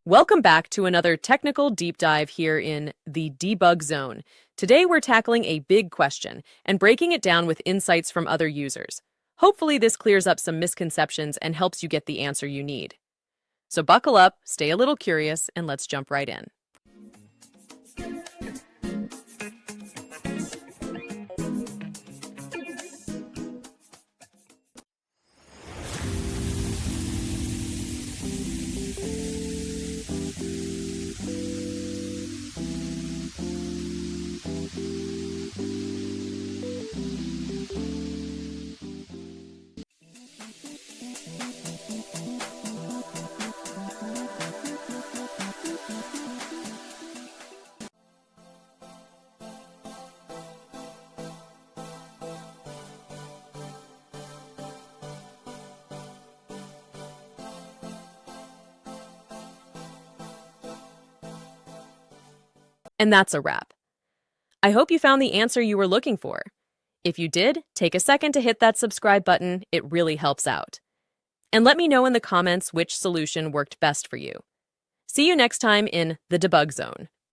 Welcome back to another technical deep dive here in the debug zone. Today we're tackling a big question and breaking it down with insights from other users. Hopefully this clears up some misconceptions and helps you get the answer you need. So buckle up, stay a little curious, and let's jump right in. And that's a wrap. I hope you found the answer you were looking for. If you did, take a second to hit that subscribe button. It really helps out. And let me know in the comments which solution worked best for you. See you next time in the debug zone.